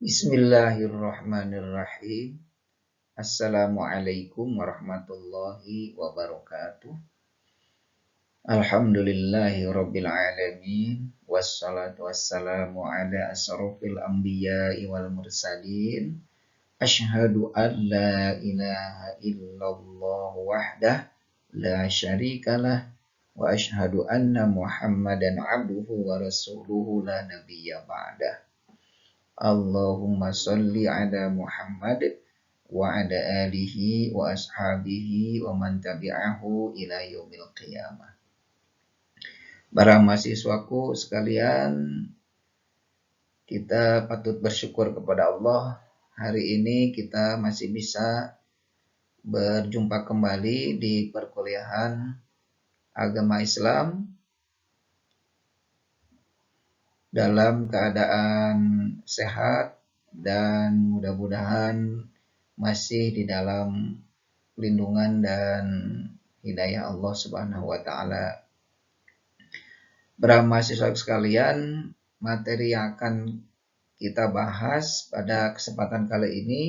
Bismillahirrahmanirrahim. Assalamualaikum warahmatullahi wabarakatuh. Alhamdulillahi rabbil alamin. Wassalatu wassalamu ala asrofil anbiya'i wal mursalin. Ashhadu an la ilaha illallah wahdah la syarikalah. Wa ashhadu anna muhammadan abduhu wa rasuluhu la nabiyya ba'dah. Allahumma sholli ala Muhammad wa ala alihi wa ashabihi wa man tabi'ahu ila yaumil qiyamah. Para mahasiswaku sekalian, kita patut bersyukur kepada Allah. Hari ini kita masih bisa berjumpa kembali di perkuliahan agama Islam dalam keadaan sehat dan mudah-mudahan masih di dalam lindungan dan hidayah Allah Subhanahu wa taala. Para mahasiswa sekalian, materi yang akan kita bahas pada kesempatan kali ini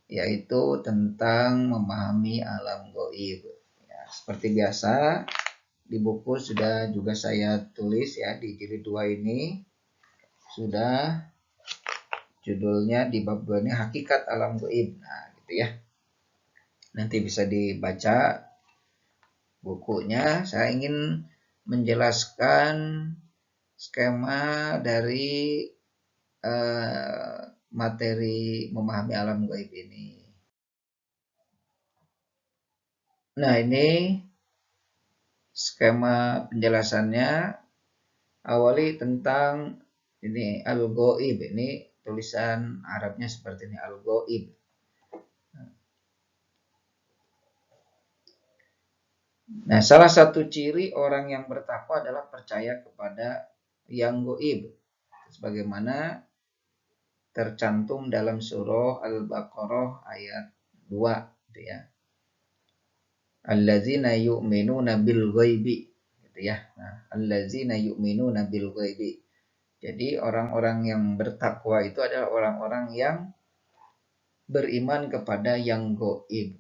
yaitu tentang memahami alam gaib. Ya, seperti biasa di buku sudah juga saya tulis ya, di jilid 2 ini sudah judulnya di bab 2 ini hakikat alam gaib. Nah, gitu ya. Nanti bisa dibaca bukunya. Saya ingin menjelaskan skema dari materi memahami alam gaib ini. Nah, ini skema penjelasannya. Awali tentang ini al-gaib. Ini tulisan Arabnya seperti ini, al-gaib. Nah, salah satu ciri orang yang bertakwa adalah percaya kepada yang gaib, sebagaimana tercantum dalam surah Al-Baqarah ayat 2, gitu ya. Allazina yu'minuna bil ghaibi, gitu ya. Nah, allazina yu'minuna bil ghaibi. Jadi orang-orang yang bertakwa itu adalah orang-orang yang beriman kepada yang gaib.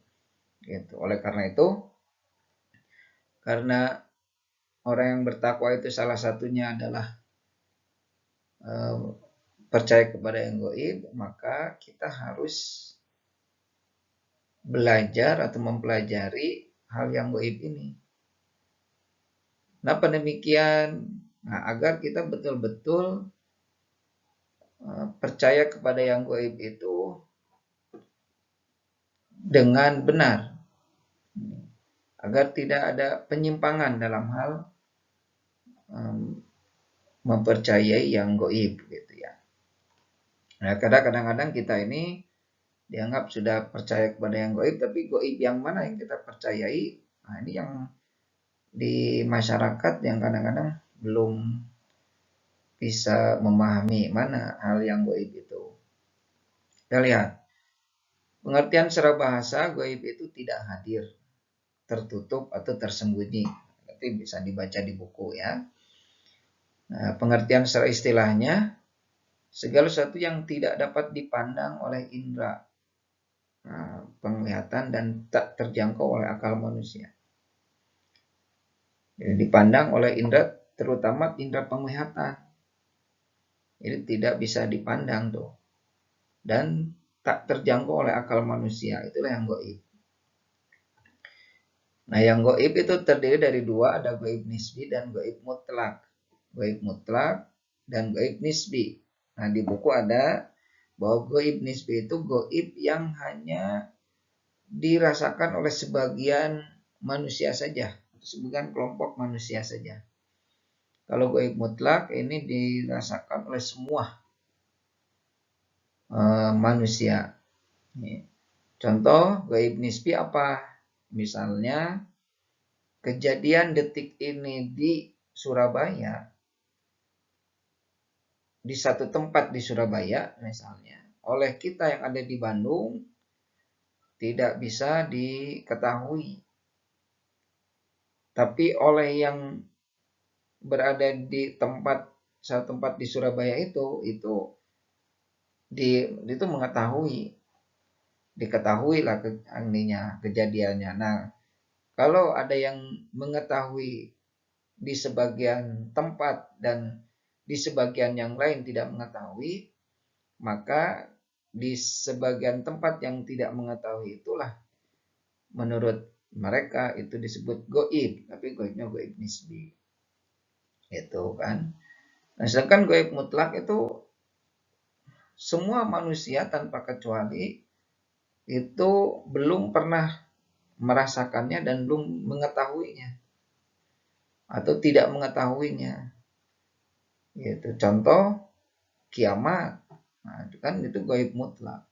Gitu. Oleh karena itu, karena orang yang bertakwa itu salah satunya adalah percaya kepada yang gaib, maka kita harus belajar atau mempelajari hal yang gaib ini. Kenapa demikian? Nah, agar kita betul-betul percaya kepada yang gaib itu dengan benar, agar tidak ada penyimpangan dalam hal mempercayai yang gaib, gitu ya. Nah, kadang-kadang kita ini dianggap sudah percaya kepada yang gaib, tapi gaib yang mana yang kita percayai? Nah, ini yang di masyarakat yang kadang-kadang belum bisa memahami mana hal yang gaib itu. Kita lihat, pengertian secara bahasa gaib itu tidak hadir, tertutup atau tersembunyi. Nanti bisa dibaca di buku ya. Nah, pengertian secara istilahnya, segala sesuatu yang tidak dapat dipandang oleh indera penglihatan dan tak terjangkau oleh akal manusia. Jadi dipandang oleh indera, terutama indera penglihatan. Jadi tidak bisa dipandang tuh. Dan tak terjangkau oleh akal manusia. Itulah yang gaib. Nah, yang gaib itu terdiri dari dua, ada gaib nisbi dan gaib mutlak. Gaib mutlak dan gaib nisbi. Nah, di buku ada bahwa gaib nisbi itu gaib yang hanya dirasakan oleh sebagian manusia saja, sebagian kelompok manusia saja. Kalau gaib mutlak ini dirasakan oleh semua manusia. Contoh gaib nisbi apa? Misalnya kejadian detik ini di Surabaya, di satu tempat di Surabaya misalnya, oleh kita yang ada di Bandung tidak bisa diketahui. Tapi oleh yang berada di satu tempat di Surabaya itu itu diketahui lah kejadiannya. Nah, kalau ada yang mengetahui di sebagian tempat dan di sebagian yang lain tidak mengetahui, maka di sebagian tempat yang tidak mengetahui itulah menurut mereka itu disebut goib, tapi goibnya goib nisbi. Itu kan. Nah, sedangkan goib mutlak itu semua manusia tanpa kecuali itu belum pernah merasakannya dan belum mengetahuinya atau tidak mengetahuinya. Gitu. Contoh kiamat. Nah, itu kan itu gaib mutlak.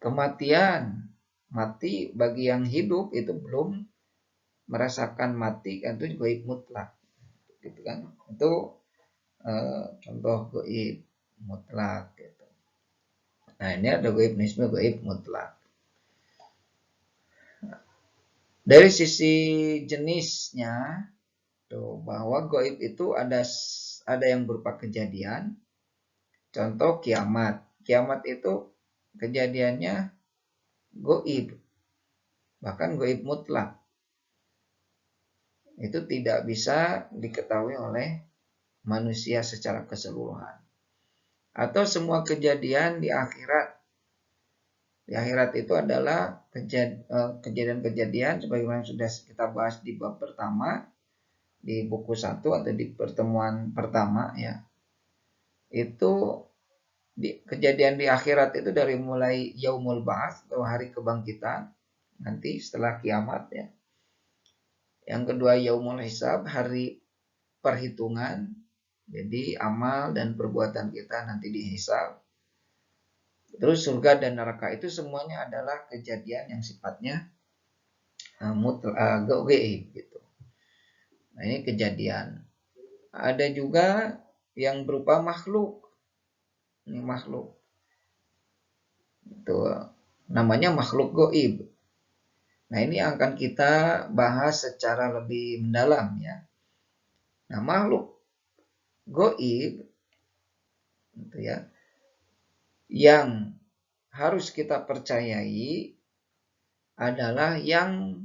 Kematian, mati bagi yang hidup itu belum merasakan mati kan itu gaib mutlak. Gitu kan. Itu contoh gaib mutlak gitu. Nah, ini ada gaib nisbi, gaib mutlak. Dari sisi jenisnya tuh bahwa gaib itu ada yang berupa kejadian. Contoh kiamat. Kiamat itu kejadiannya gaib. Bahkan gaib mutlak. Itu tidak bisa diketahui oleh manusia secara keseluruhan. Atau semua kejadian di akhirat. Di akhirat itu adalah kejadian-kejadian sebagaimana sudah kita bahas di bab pertama, di buku 1 atau di pertemuan pertama ya. Itu kejadian di akhirat itu dari mulai yaumul ba'ats atau hari kebangkitan nanti setelah kiamat ya. Yang kedua yaumul hisab, hari perhitungan. Jadi amal dan perbuatan kita nanti dihisab. Terus surga dan neraka itu semuanya adalah kejadian yang sifatnya gaib gitu. Nah, ini kejadian. Ada juga yang berupa makhluk. Ini makhluk. Itu namanya makhluk gaib. Nah, ini akan kita bahas secara lebih mendalam ya. Nah, makhluk gaib gitu ya, yang harus kita percayai adalah yang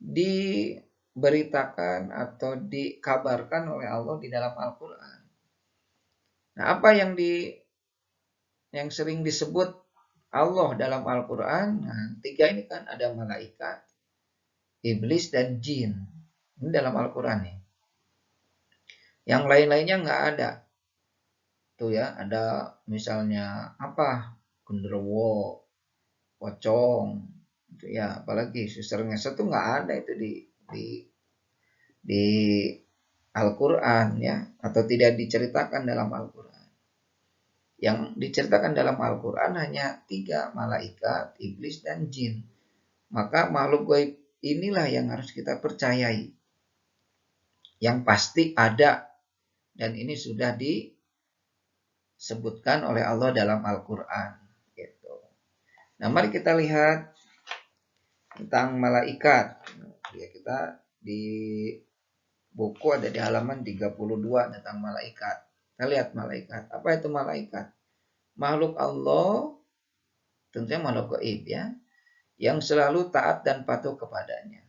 diberitakan atau dikabarkan oleh Allah di dalam Al-Quran. Nah, apa yang sering disebut Allah dalam Al-Quran? Nah, 3 ini kan ada malaikat, iblis, dan jin. Ini dalam Al-Quran nih. Yang lain-lainnya nggak ada. Tuh ya, ada misalnya apa? Genderuwo, pocong, itu ya, apalagi suster ngesot tuh nggak ada itu di Al-Quran ya, atau tidak diceritakan dalam Al-Quran. Yang diceritakan dalam Al-Quran hanya 3, malaikat, iblis, dan jin. Maka makhluk gaib inilah yang harus kita percayai. Yang pasti ada, dan ini sudah disebutkan oleh Allah dalam Al-Quran. Gitu. Nah, mari kita lihat tentang malaikat. Ya, kita di buku ada di halaman 32 tentang malaikat. Kita lihat malaikat. Apa itu malaikat? Makhluk Allah, tentunya makhluk gaib ya, yang selalu taat dan patuh kepadanya.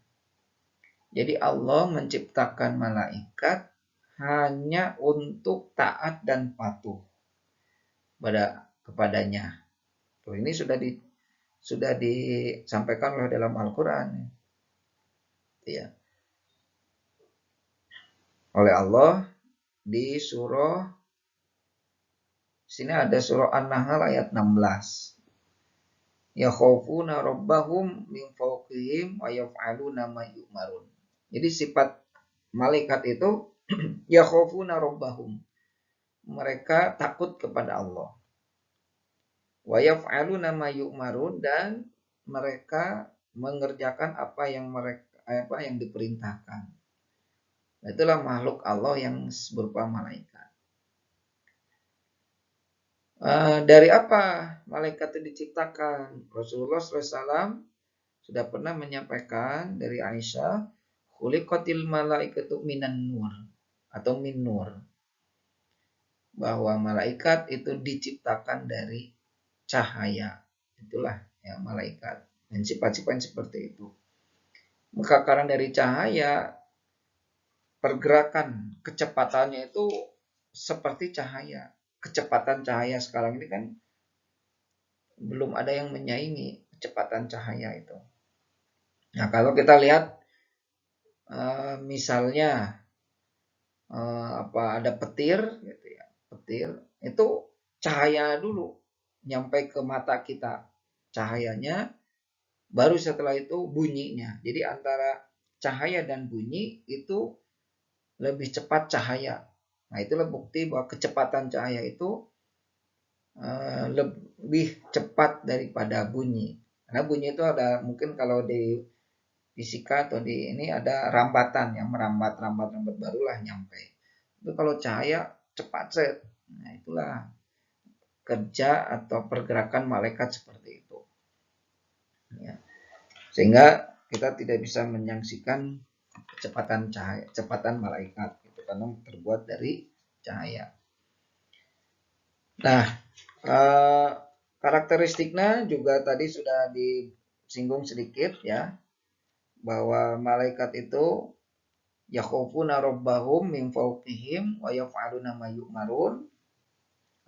Jadi Allah menciptakan malaikat hanya untuk taat dan patuh kepadanya. Tuh, ini sudah disampaikan oleh dalam Al-Quran ya, oleh Allah di surah, sini ada surah An-Nahl ayat 16. Yakhafuna rabbahum min fawqihim wa yaf'aluna ma yu'marun. Jadi sifat malaikat itu yakhafuna rabbahum. Mereka takut kepada Allah. Wa yaf'aluna ma yu'marun, dan mereka mengerjakan apa yang diperintahkan. Itulah makhluk Allah yang berupa malaikat. Dari apa malaikat itu diciptakan? Rasulullah SAW sudah pernah menyampaikan dari Aisyah, khuliqatil malaikatu minan nur atau min nur. bahwa malaikat itu diciptakan dari cahaya. Itulah ya malaikat. Dan sifat-sifat seperti itu. Maka karena dari cahaya, pergerakan kecepatannya itu seperti cahaya. Kecepatan cahaya sekarang ini kan belum ada yang menyaingi kecepatan cahaya itu. Nah, kalau kita lihat misalnya ada petir gitu ya. Petir itu cahaya dulu nyampe ke mata kita. Cahayanya baru setelah itu bunyinya. Jadi antara cahaya dan bunyi itu lebih cepat cahaya. Nah, itulah bukti bahwa kecepatan cahaya itu lebih cepat daripada bunyi. Karena bunyi itu ada mungkin kalau di fisika atau di ini ada rambatan yang merambat barulah nyampe. Itu kalau cahaya cepat set. Nah, itulah kerja atau pergerakan malaikat seperti itu. Ya. Sehingga kita tidak bisa menyaksikan kecepatan cahaya, kecepatan malaikat itu karena terbuat dari cahaya. Nah, karakteristiknya juga tadi sudah disinggung sedikit ya, bahwa malaikat itu yakhufuna rabbahum min fawqihim wa yaf'aluna ma yu'marun.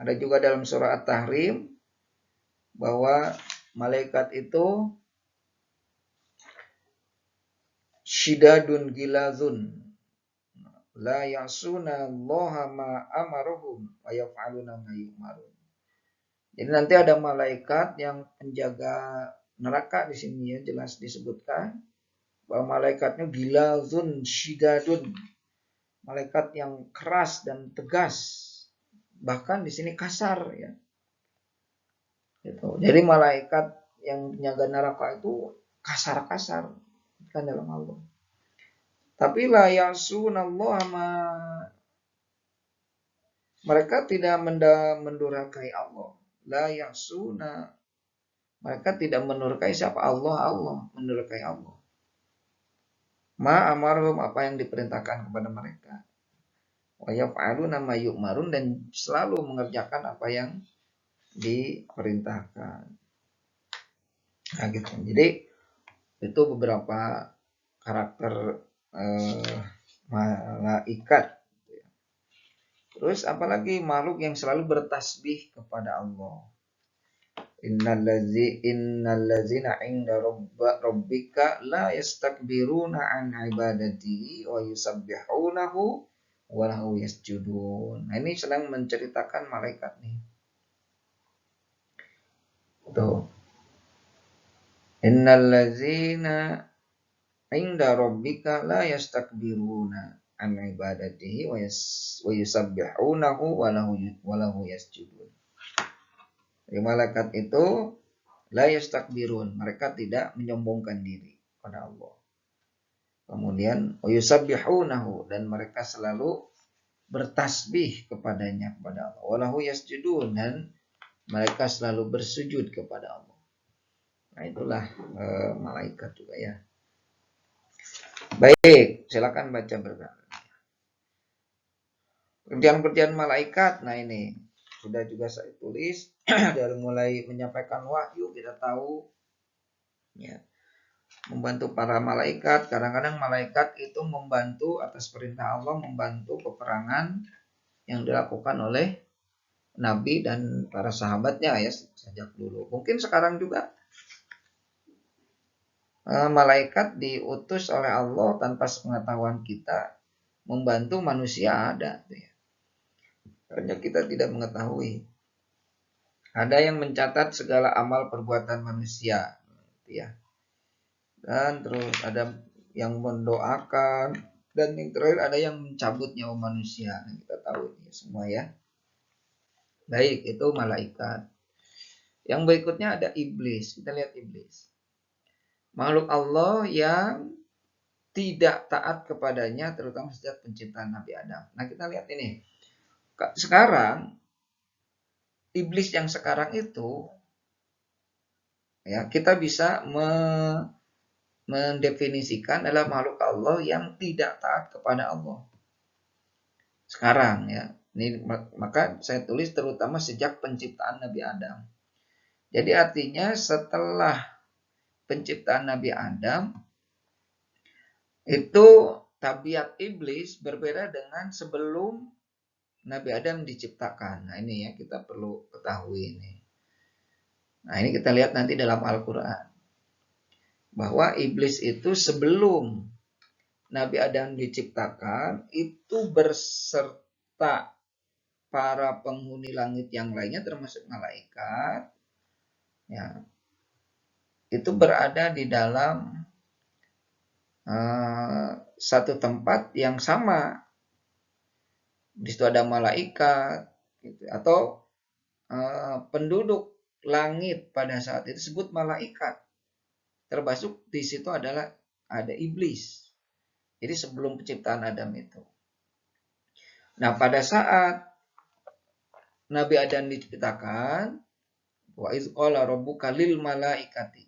Ada juga dalam surah At-Tahrim bahwa malaikat itu syidadun gilazun la yasuna allaha ma amaruhum wa yaf'aluna ma yu'marun. Jadi nanti ada malaikat yang penjaga neraka di sini ya jelas disebutkan bahwa malaikatnya gilazun syidadun, malaikat yang keras dan tegas, bahkan di sini kasar ya. Gitu. Jadi malaikat yang penjaga neraka itu kasar-kasar kan dalam Allah. Tapi la yasunallaha ma, mereka tidak mendurhakai Allah. La yasuna, mereka tidak mendurhakai siapa? Allah mendurhakai Allah. Ma amarhum, apa yang diperintahkan kepada mereka. Wa yaf'aluna ma yu'marun, dan selalu mengerjakan apa yang diperintahkan. Nah gitu. Jadi itu beberapa karakter malaikat. Terus apalagi makhluk yang selalu bertasbih kepada Allah. Innallazina 'inda rabbika la yastakbiruna an ibadatihi wa yusabbihunahu wa lahu yasjudun. Nah, ini sedang menceritakan malaikat nih. Tuh. Innallazina 'inda rabbika la yastakbiruna an ibadatihi wa yusabbihunahu wa lahu yasjudun. Jadi malaikat itu la yastakbirun, mereka tidak menyombongkan diri kepada Allah. Kemudian wa yusabbihunahu, dan mereka selalu bertasbih kepadanya, kepada Allah. Wa lahu yasjudun, dan mereka selalu bersujud kepada Allah. Nah, itulah malaikat juga ya. Baik, silakan baca berkata. Kerjaan-kerjaan malaikat, nah ini sudah juga saya tulis dari mulai menyampaikan wahyu kita tahu ya, membantu para malaikat. Kadang-kadang malaikat itu membantu atas perintah Allah, membantu peperangan yang dilakukan oleh Nabi dan para sahabatnya ya sejak dulu. Mungkin sekarang juga malaikat diutus oleh Allah tanpa sepengetahuan kita membantu manusia ada ya. Karena kita tidak mengetahui. Ada yang mencatat segala amal perbuatan manusia, ya. Dan terus ada yang mendoakan, dan yang terakhir ada yang mencabut nyawa manusia. Nah, kita tahu ini semua ya. Baik, itu malaikat. Yang berikutnya ada iblis. Kita lihat iblis. Makhluk Allah yang tidak taat kepadanya, terutama sejak penciptaan Nabi Adam. Nah, kita lihat ini. Sekarang iblis yang sekarang itu ya kita bisa mendefinisikan adalah makhluk Allah yang tidak taat kepada Allah. Sekarang ya. Ini maka saya tulis terutama sejak penciptaan Nabi Adam. Jadi artinya setelah penciptaan Nabi Adam itu tabiat iblis berbeda dengan sebelum Nabi Adam diciptakan. Nah ini ya kita perlu ketahui ini. Nah ini kita lihat nanti dalam Al-Quran. Bahwa iblis itu sebelum Nabi Adam diciptakan itu berserta para penghuni langit yang lainnya termasuk malaikat ya itu berada di dalam satu tempat yang sama. Di situ ada malaikat gitu. Atau penduduk langit pada saat itu disebut malaikat. Termasuk di situ adalah ada iblis. Jadi sebelum penciptaan Adam itu. Nah pada saat Nabi Adam diciptakan, wa iz qala rabbuka lil malaikati.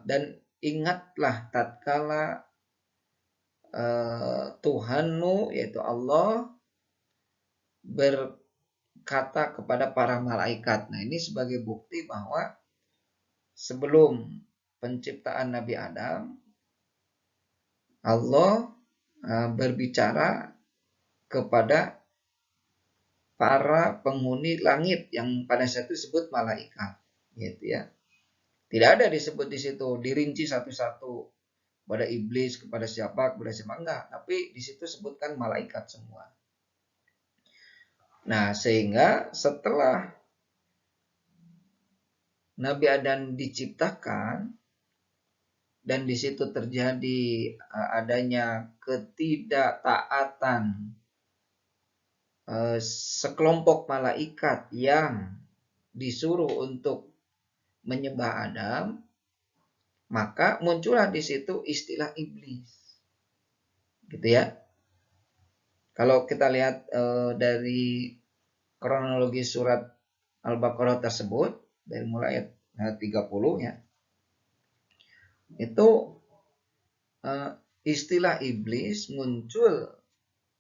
Dan ingatlah tatkala Tuhanmu yaitu Allah berkata kepada para malaikat. Nah, ini sebagai bukti bahwa sebelum penciptaan Nabi Adam, Allah berbicara kepada para penghuni langit yang pada saat itu disebut malaikat, gitu ya. Tidak ada disebut di situ dirinci satu-satu kepada iblis, kepada siapa enggak, tapi di situ sebutkan malaikat semua. Nah, sehingga setelah Nabi Adam diciptakan dan di situ terjadi adanya ketidaktaatan sekelompok malaikat yang disuruh untuk menyembah Adam, maka muncullah di situ istilah iblis. Gitu ya. Kalau kita lihat dari kronologi surat Al-Baqarah tersebut dari mulai ayat 30 ya. Itu istilah iblis muncul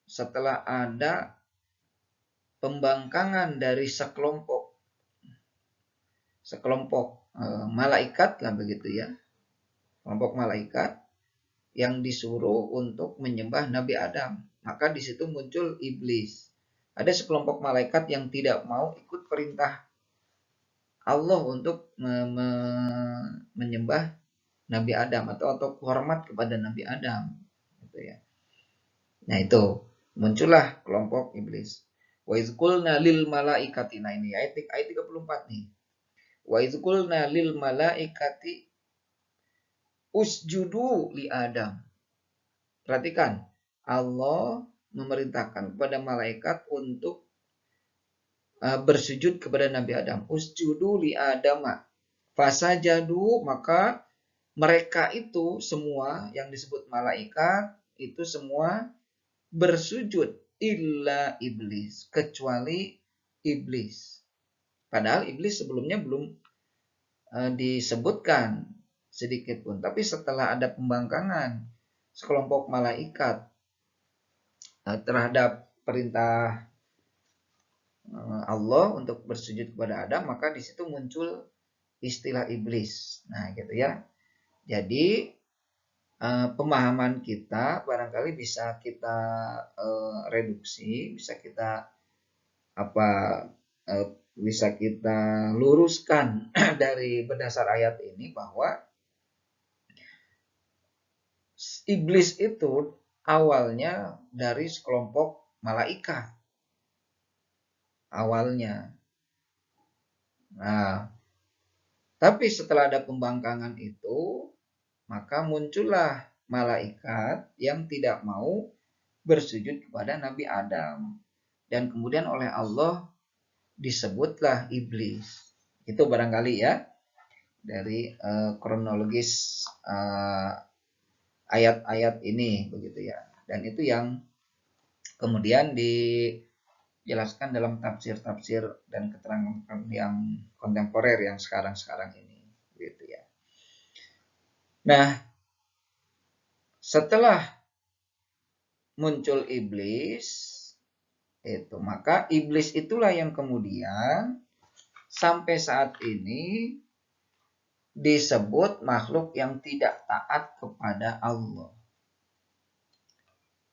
setelah ada pembangkangan dari sekelompok malaikat lah begitu ya. Kelompok malaikat yang disuruh untuk menyembah Nabi Adam. Maka di situ muncul iblis. Ada sekelompok malaikat yang tidak mau ikut perintah Allah untuk menyembah Nabi Adam atau hormat kepada Nabi Adam, gitu ya. Nah itu muncullah kelompok iblis. Wa iz qulna lil malaikati, nah ini ayat 34 nih. Wa iz qulna lil malaikati usjudu li Adam. Perhatikan, Allah memerintahkan kepada malaikat untuk bersujud kepada Nabi Adam. Usjudu li Adam. Fasajadu, maka mereka itu semua yang disebut malaikat itu semua bersujud illa iblis, kecuali iblis. Padahal iblis sebelumnya belum disebutkan sedikit pun. Tapi setelah ada pembangkangan sekelompok malaikat terhadap perintah Allah untuk bersujud kepada Adam, maka di situ muncul istilah iblis. Nah, gitu ya. Jadi pemahaman kita barangkali bisa kita reduksi, bisa kita bisa kita luruskan dari berdasar ayat ini bahwa iblis itu awalnya dari sekelompok malaikat. Awalnya. Nah, tapi setelah ada pembangkangan itu, maka muncullah malaikat yang tidak mau bersujud kepada Nabi Adam. Dan kemudian oleh Allah disebutlah iblis. Itu barangkali ya dari kronologis ayat-ayat ini begitu ya. Dan itu yang kemudian dijelaskan dalam tafsir-tafsir dan keterangan yang kontemporer yang sekarang-sekarang ini gitu ya. Nah, setelah muncul iblis, Itu. Maka iblis itulah yang kemudian sampai saat ini disebut makhluk yang tidak taat kepada Allah.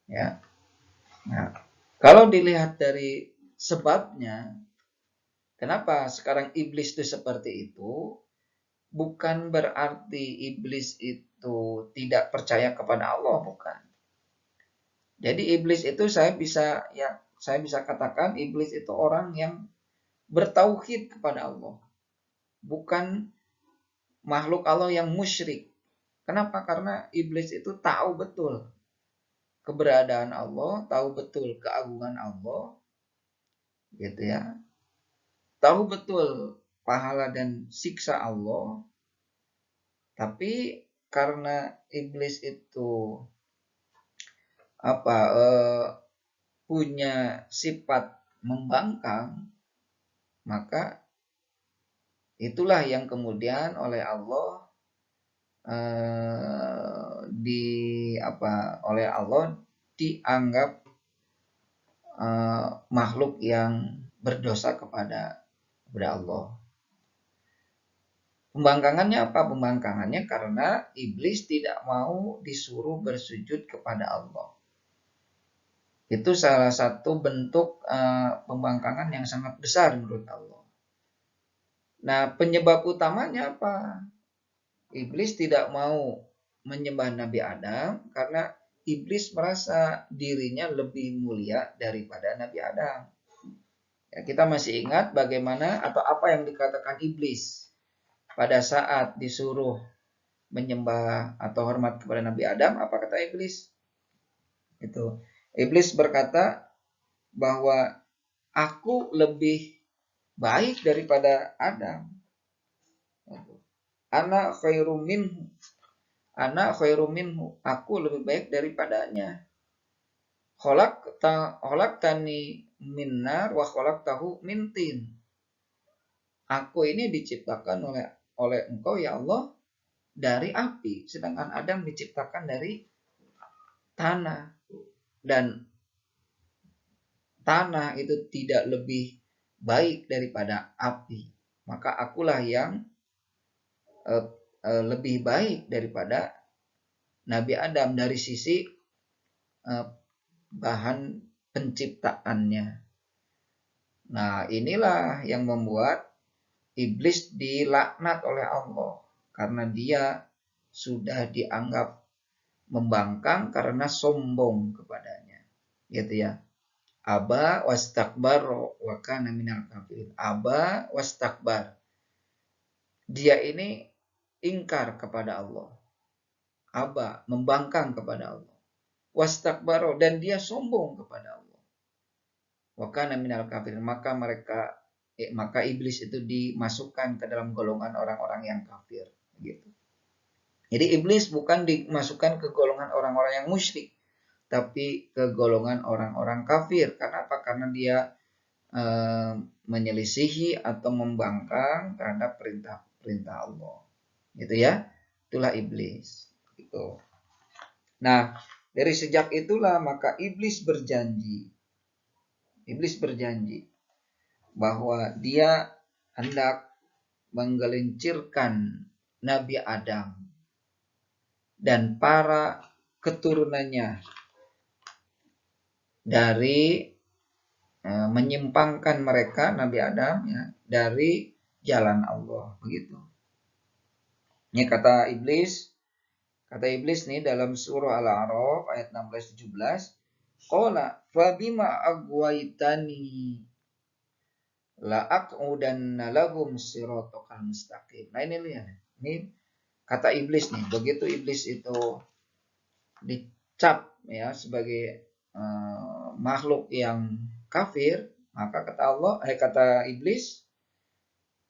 Ya. Nah, kalau dilihat dari sebabnya, kenapa sekarang iblis itu seperti itu? Bukan berarti iblis itu tidak percaya kepada Allah, bukan. Jadi iblis itu saya bisa katakan iblis itu orang yang bertauhid kepada Allah, bukan makhluk Allah yang musyrik. Kenapa? Karena iblis itu tahu betul keberadaan Allah, tahu betul keagungan Allah, gitu ya. Tahu betul pahala dan siksa Allah, tapi karena iblis itu punya sifat membangkang, maka itulah yang kemudian oleh Allah oleh Allah dianggap makhluk yang berdosa kepada Allah. Pembangkangannya apa? Pembangkangannya karena iblis tidak mau disuruh bersujud kepada Allah. Itu salah satu bentuk pembangkangan yang sangat besar menurut Allah. Nah, penyebab utamanya apa? Iblis tidak mau menyembah Nabi Adam karena iblis merasa dirinya lebih mulia daripada Nabi Adam. Ya, kita masih ingat bagaimana atau apa yang dikatakan iblis pada saat disuruh menyembah atau hormat kepada Nabi Adam. Apa kata iblis? Itu iblis berkata bahwa aku lebih baik daripada Adam. Ana khairum minhu. Aku lebih baik daripadanya. Khalaqtani min nar wa khalaqtahu min tin. Aku ini diciptakan oleh Engkau ya Allah dari api, sedangkan Adam diciptakan dari tanah. Dan tanah itu tidak lebih baik daripada api. Maka akulah yang lebih baik daripada Nabi Adam dari sisi bahan penciptaannya. Nah, inilah yang membuat iblis dilaknat oleh Allah karena dia sudah dianggap membangkang karena sombong kepadanya. Gitu ya. Aba wastakbar wa kana minal kafirin. Aba wastakbar. Dia ini ingkar kepada Allah. Aba, membangkang kepada Allah. Wastakbaro, dan dia sombong kepada Allah. Wa kana minal kafirin. Maka iblis itu dimasukkan ke dalam golongan orang-orang yang kafir, gitu. Jadi iblis bukan dimasukkan ke golongan orang-orang yang musyrik, tapi ke golongan orang-orang kafir. Karena apa? Karena dia menyelisihi atau membangkang terhadap perintah Allah. Gitu ya. Itulah iblis. Gitu. Nah, dari sejak itulah maka iblis berjanji bahwa dia hendak menggelincirkan Nabi Adam dan para keturunannya dari menyimpangkan mereka Nabi Adam ya dari jalan Allah, begitu. Ini kata iblis nih dalam surah Al-A'raf ayat 16-17, qala fabima agwaitani la aqudanna lahum siratal mustaqim. Nah, ini lihat. Ini kata iblis nih, begitu iblis itu dicap ya sebagai makhluk yang kafir, maka kata iblis,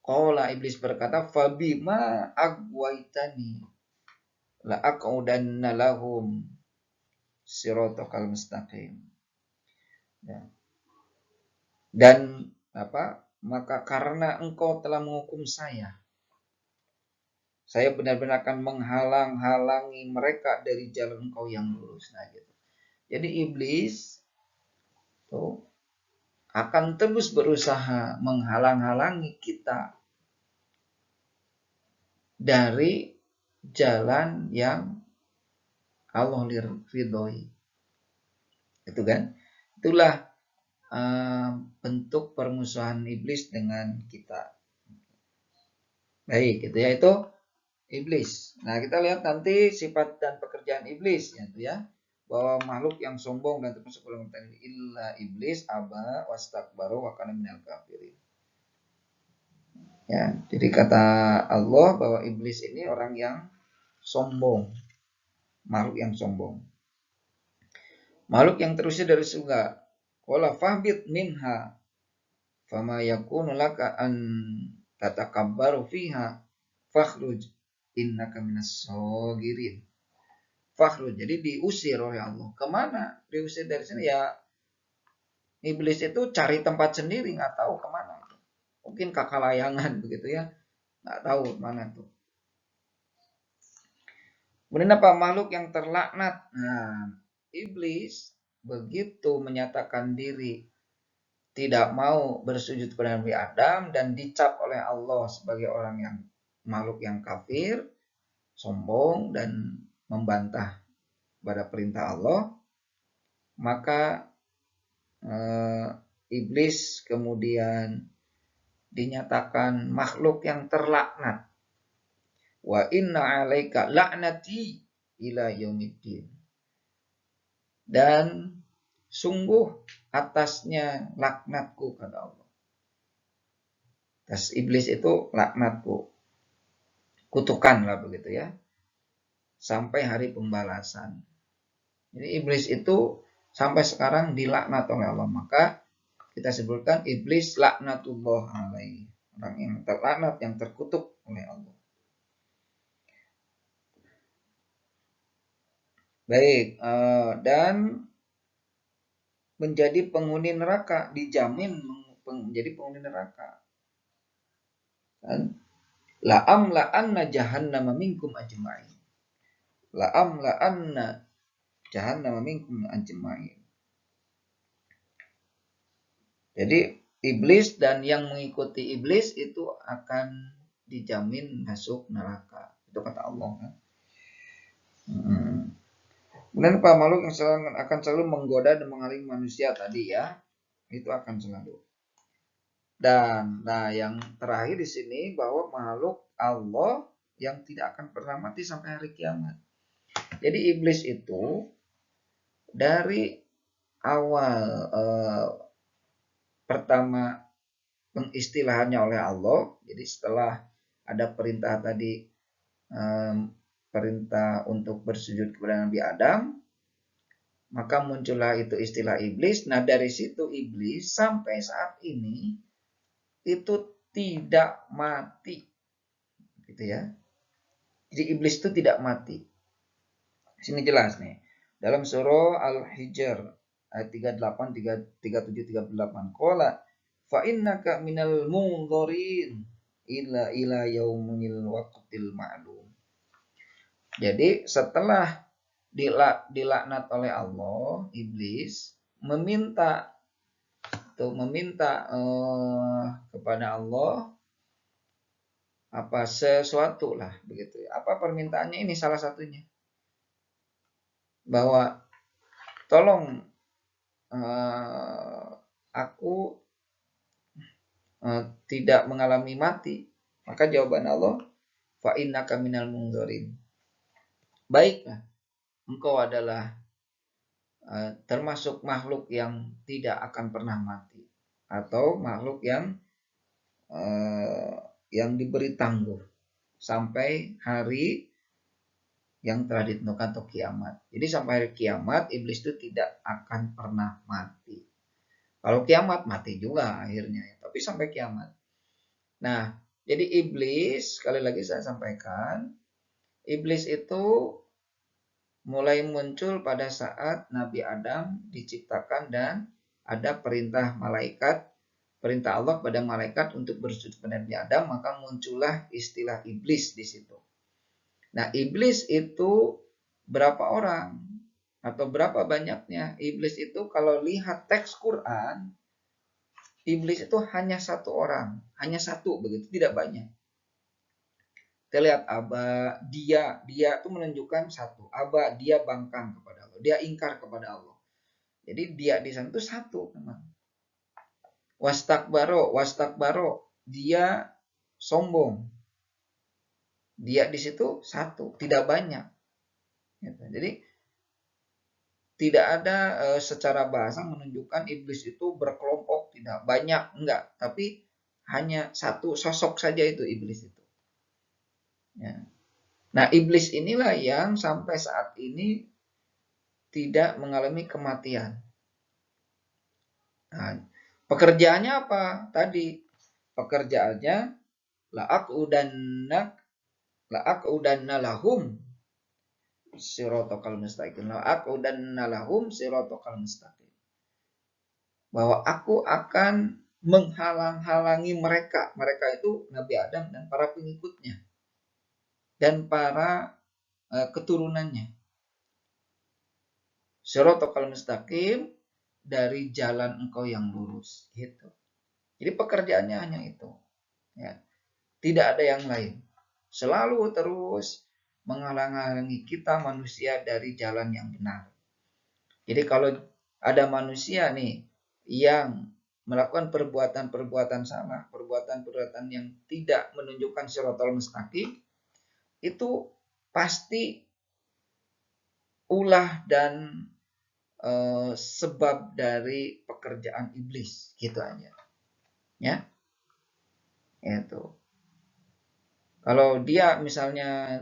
qala iblis berkata fabima agwaitani la aqudanna lahum siratal mustaqim. Ya. Dan maka karena engkau telah menghukum saya benar-benar akan menghalang-halangi mereka dari jalan engkau yang lurus. Nah, gitu. Jadi iblis tuh akan terus berusaha menghalang-halangi kita dari jalan yang Allah ridhoi. Itu kan? Itulah bentuk permusuhan iblis dengan kita. Baik, itu ya itu iblis. Nah, kita lihat nanti sifat dan pekerjaan iblis ya. Bahwa makhluk yang sombong dan termasuk golongan illa iblis aba wastakbaru wa kana minal kafirin. Ya, jadi kata Allah bahwa iblis ini orang yang sombong, makhluk yang sombong. Makhluk yang terusir dari surga. Qala fahbit minha fama yakunu laka an tatakabbaru fiha fakhruj innaka minas sagirin. Fakhruj, jadi diusir oleh Allah. Kemana? Diusir dari sini ya. Iblis itu cari tempat sendiri, nggak tahu kemana. Mungkin kakak layangan begitu ya, nggak tahu mana tuh. Kemudian apa? Makhluk yang terlaknat. Nah, iblis begitu menyatakan diri tidak mau bersujud kepada Nabi Adam dan dicap oleh Allah sebagai orang yang makhluk yang kafir, sombong dan membantah pada perintah Allah, maka iblis kemudian dinyatakan makhluk yang terlaknat. Wa inna alaika la'nati ila yaumiddin. Dan sungguh atasnya laknatku, kata Allah. Atas iblis itu laknatku. Kutukan lah begitu ya. Sampai hari pembalasan. Jadi iblis itu sampai sekarang dilaknat oleh Allah. Maka kita sebutkan iblis laknatullah alaihi. Orang yang terlaknat, yang terkutuk oleh Allah. Baik, dan menjadi penghuni neraka, dijamin menjadi penghuni neraka. Dan la'amla'anna jahannama minkum ajma'in. La'amla'anna jahannama minkum ajma'in. Jadi iblis dan yang mengikuti iblis itu akan dijamin masuk neraka. Itu kata Allah kan. Kemudian Pak makhluk yang akan selalu menggoda dan menghalangi manusia tadi ya, itu akan selalu. Dan nah yang terakhir di sini bahwa makhluk Allah yang tidak akan pernah mati sampai hari kiamat. Jadi iblis itu dari awal pertama pengistilahannya oleh Allah. Jadi setelah ada perintah tadi, perintah untuk bersujud kepada Nabi Adam, maka muncullah itu istilah iblis. Nah dari situ iblis sampai saat ini itu tidak mati, gitu ya. Jadi iblis itu tidak mati. Sini jelas nih dalam surah Al-Hijr ayat 38, 37, 38. Qala fa innaka minal munzirin ila yaumil waqtil ma'lum. Jadi setelah dilaknat oleh Allah, iblis meminta kepada Allah apa sesuatu lah begitu. Apa permintaannya ini salah satunya? Bahwa tolong aku tidak mengalami mati. Maka jawaban Allah, fa innaka minal munzirin. Baiklah, engkau adalah termasuk makhluk yang tidak akan pernah mati atau makhluk yang diberi tangguh sampai hari yang telah ditentukan atau kiamat. Jadi sampai hari kiamat iblis itu tidak akan pernah mati. Kalau kiamat mati juga akhirnya, tapi sampai kiamat. Nah, jadi iblis sekali lagi saya sampaikan, iblis itu mulai muncul pada saat Nabi Adam diciptakan dan ada perintah Allah kepada malaikat untuk bersujud kepada Nabi Adam, maka muncullah istilah iblis di situ. Nah, iblis itu berapa orang atau berapa banyaknya? Iblis itu kalau lihat teks Quran iblis itu hanya satu orang, hanya satu begitu, tidak banyak. Kita lihat aba, dia itu menunjukkan satu. Aba, dia bangkang kepada Allah, dia ingkar kepada Allah. Jadi dia di sana itu satu memang. Wastakbaro, dia sombong. Dia di situ satu, tidak banyak. Jadi tidak ada secara bahasa menunjukkan iblis itu berkelompok, tidak banyak, enggak. Tapi hanya satu sosok saja itu iblis itu. Ya. Nah, iblis inilah yang sampai saat ini tidak mengalami kematian. Nah, pekerjaannya apa? Tadi pekerjaannya la'aqudanna lahum siratal mustaqim. La'aqudanna lahum siratal mustaqim. Bahwa aku akan menghalang-halangi mereka. Mereka itu Nabi Adam dan para pengikutnya. Dan para keturunannya. Siratal mustaqim, dari jalan engkau yang lurus. Gitu. Jadi pekerjaannya hanya itu. Ya. Tidak ada yang lain. Selalu terus menghalang-halangi kita manusia dari jalan yang benar. Jadi kalau ada manusia nih yang melakukan perbuatan-perbuatan salah, perbuatan-perbuatan yang tidak menunjukkan siratal mustaqim, itu pasti ulah dan sebab dari pekerjaan iblis, gitu aja. Ya. Itu. Kalau dia misalnya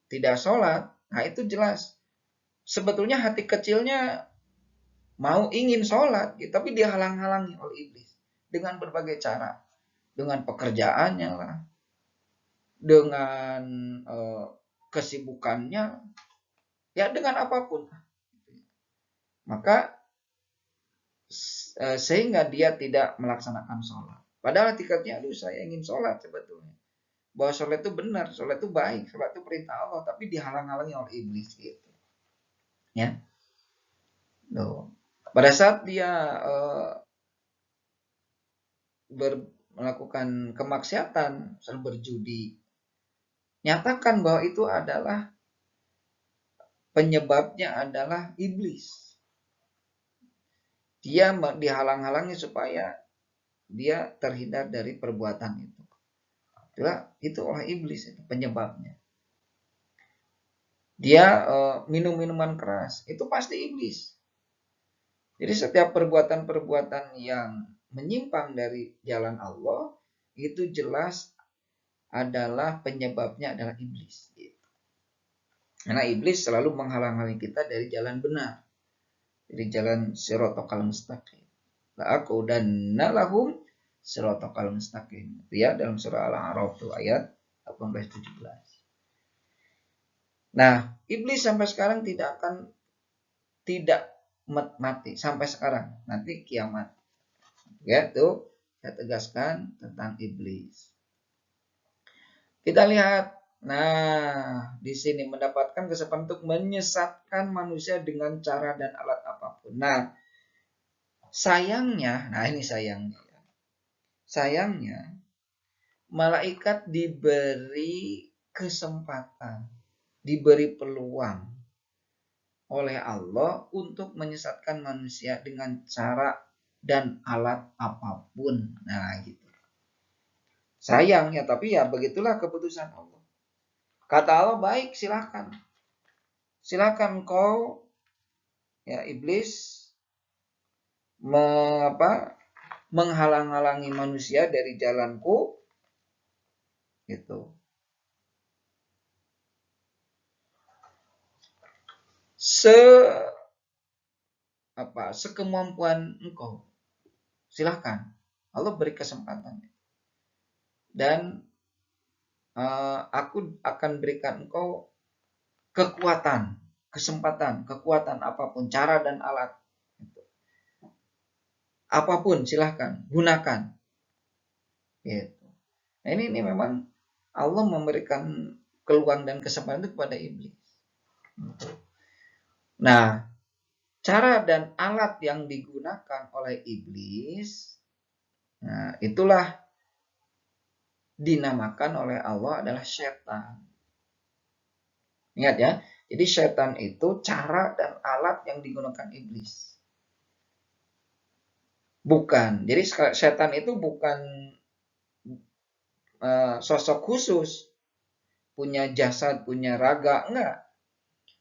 tidak sholat, nah itu jelas. Sebetulnya hati kecilnya mau ingin sholat, gitu, tapi dia halang-halangi oleh iblis dengan berbagai cara, dengan pekerjaannya lah, dengan kesibukannya, ya dengan apapun. Maka sehingga dia tidak melaksanakan sholat. Padahal tiketnya, aduh saya ingin sholat sebetulnya. Bahwa sholat itu benar, sholat itu baik, sholat itu perintah Allah, tapi dihalang-halangi oleh iblis gitu. Ya. Loh. Pada saat dia melakukan kemaksiatan, misalnya berjudi, nyatakan bahwa itu adalah penyebabnya adalah iblis. Dia dihalang-halangi supaya dia terhindar dari perbuatan itu. Itu oleh iblis itu penyebabnya. Dia minum minuman keras, itu pasti iblis. Jadi setiap perbuatan-perbuatan yang menyimpang dari jalan Allah itu jelas adalah penyebabnya adalah iblis. Gitu. Karena iblis selalu menghalang-halangi kita dari jalan benar, dari jalan siratal mustaqim. La'aqudanna lahum siratal mustaqim. Itu ya dalam surah Al-A'raf itu ayat 18-17. Nah, iblis sampai sekarang tidak mati sampai sekarang. Nanti kiamat. Ya, tuh saya tegaskan tentang iblis. Kita lihat, nah di sini mendapatkan kesempatan untuk menyesatkan manusia dengan cara dan alat apapun. Nah, sayangnya, nah ini sayangnya. Sayangnya, malaikat diberi kesempatan, diberi peluang oleh Allah untuk menyesatkan manusia dengan cara dan alat apapun. Nah, gitu. Sayang ya, tapi ya begitulah keputusan Allah. Kata Allah, baik, silakan. Silakan kau ya iblis menghalang-halangi manusia dari jalanku gitu. Sekemampuan engkau. Silahkan. Allah beri kesempatan. Dan aku akan berikan engkau kekuatan, kesempatan, kekuatan apapun, cara dan alat. Apapun silahkan, gunakan. Gitu. Nah ini memang Allah memberikan peluang dan kesempatan itu kepada iblis. Nah, cara dan alat yang digunakan oleh iblis Nah, itulah dinamakan oleh Allah adalah setan. Ingat ya, jadi setan itu cara dan alat yang digunakan iblis. Bukan, jadi setan itu bukan sosok khusus, punya jasad, punya raga, enggak.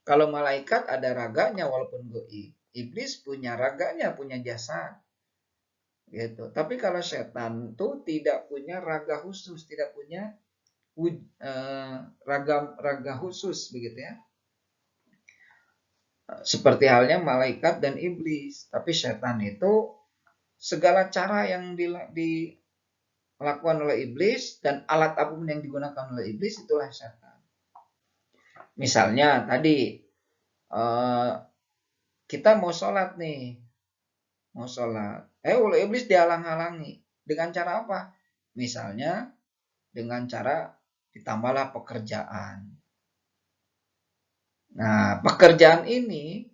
Kalau malaikat ada raganya walaupun goib. Iblis punya raganya, punya jasad. Gitu. Tapi kalau setan itu tidak punya raga khusus, tidak punya raga khusus begitu ya. Seperti halnya malaikat dan iblis. Tapi setan itu segala cara yang dilakukan oleh iblis dan alat apapun yang digunakan oleh iblis itulah setan. Misalnya tadi kita mau sholat nih, mau sholat. Oleh iblis dihalang-halangi. Dengan cara apa? Misalnya dengan cara ditambahlah pekerjaan. Nah, pekerjaan ini